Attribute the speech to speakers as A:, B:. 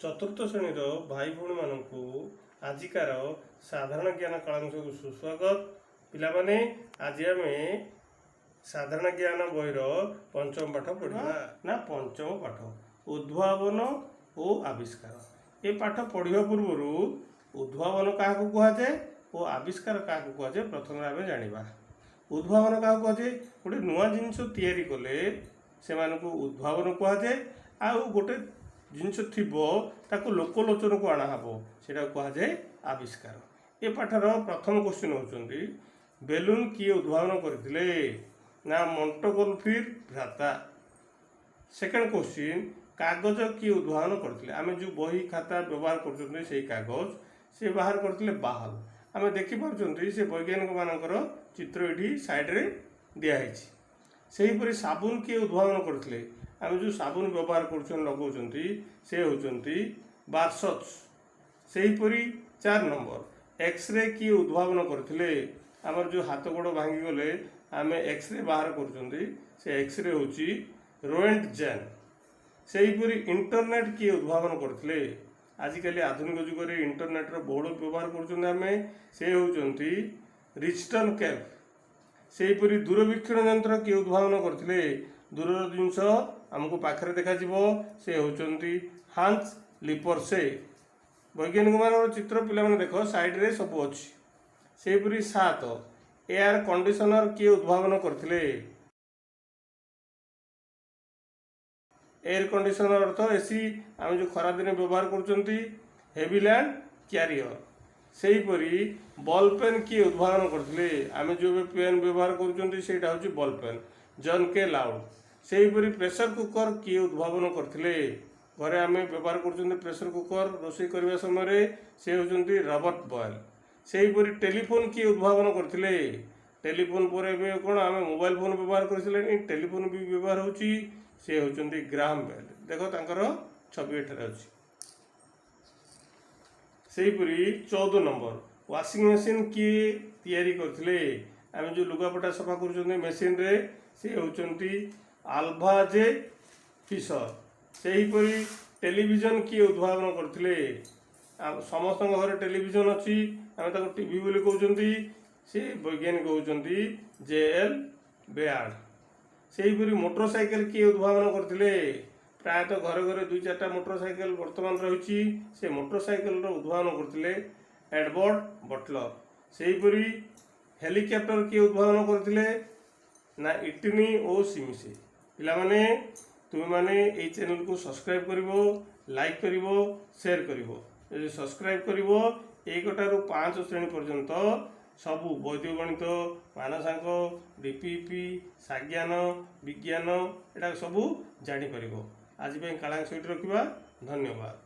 A: चतुर्थ श्रेणीर भाई भौणी मानू आजिकार साधारण ज्ञान कलांश को सुस्वागत। पिलामाने आज आम साधारण ज्ञान बहिर पंचम पाठ पढ़ा ना पंचम पाठ उद्भावन और आविष्कार। ये पाठ पढ़ा पूर्व उद्भावन क्या कहुए और आविष्कार क्या कहुए प्रथम आम जाना। उद्भावन क्या कहुए गोटे नुआ जिनस तैयारी कले से उद्भावन कहुए आ गोटे जिनस थी लोकलोचन को आनाहब से कहुए आविष्कार। ये पाठर प्रथम क्वेश्चन होती बेलून किए उद्भावन करते ना मोंटेगोल्फिर भ्राता। सेकेंड क्वेश्चन कागज किए उद्भावन करते आम जो बही खाता व्यवहार कर कागज से बाहर करते बाहल। आम देखिपुं से वैज्ञानिक मानकर चित्र ये साइड्रे दिखाई। सेहीपरि साबुन किए उद्भावन करते आम जो साबुन व्यवहार कर लगाउछंती से होचंती बार्सच। सेहीपरि 4 नंबर एक्सरे किए उद्भावन करते आमर जो हाथ गोड़ भांगी गले आम एक्सरे बाहर कर से एक्सरे होची रोएंटजेन। सेहीपरि इंटरनेट किए उद्भावन करते आजिकल आधुनिक जुग में इंटरनेटर बहुल व्यवहार कर रिचटन कैप। सेहीपरि दूरवीक्षण यंत्र किए उद्भावन करते दूर जिनस आमको पाखरे देखा से होचंती हांस लिपर्से। वैज्ञानिक मान चित्र पिला देख साइड्रे सब अच्छी। सेहीपरि 7 एयर कंडीशनर किए उद्भावन करते एयर कंडीशनर अर्थ एसी आम जो खरा दिन व्यवहार कर हेवीलैंड क्यारियर। सेहीपरि बॉल पेन किए उद्भावन करते आम जो पेन व्यवहार कर बॉल पेन जॉन के लाउड। सेहीपरि प्रेशर कुकर किए उद्भावन करते घरे आम व्यवहार कर प्रेशर कुकर रोषे करने समय से होती रॉबर्ट बॉयल। सेहीपरि टेलीफोन किए उद्भावन करते टेलीफोन पर कौन आम मोबाइल फोन व्यवहार कर टेलीफोन भी व्यवहार होती से होती ग्राहम बेल। देख तर छवि एठार अच्छी। सेहीपरि 14 नंबर वाशिंग मशीन किए तैयारी करते आम जो लुगापटा सफा कर मेसीन रे से होती आल्भाजे फिशर। सेहीपरि टेलीविजन किए उद्भावन करते समस्त घर टेलीविजन अच्छी आम टीवी बोली कहते से वैज्ञानिक होती JL बेयार्ड। सेहीपरि मोटरसाइकेल किए उद्भावन करते प्रायतः घरे घरे 2-4टा मोटरसाइकेल वर्तमान रही से मोटरसाइकेल उद्भावन करते एडवर्ड बटलर। सेहीपरि हेलिकॉप्टर किए उद्भावन करते ना इटनी और सिमिसे। पिलामाने तुम माने ये चैनल को सब्सक्राइब करिवो लाइक करिवो शेयर करिवो। यदि सब्सक्राइब करिवो 1 ठारू 5 श्रेणी पर्यंत सबू वैदिक गणित मानसांक डीपीपी साज्ञान विज्ञान एटा सबू जानी परिवो। आज कालांश रखा। धन्यवाद।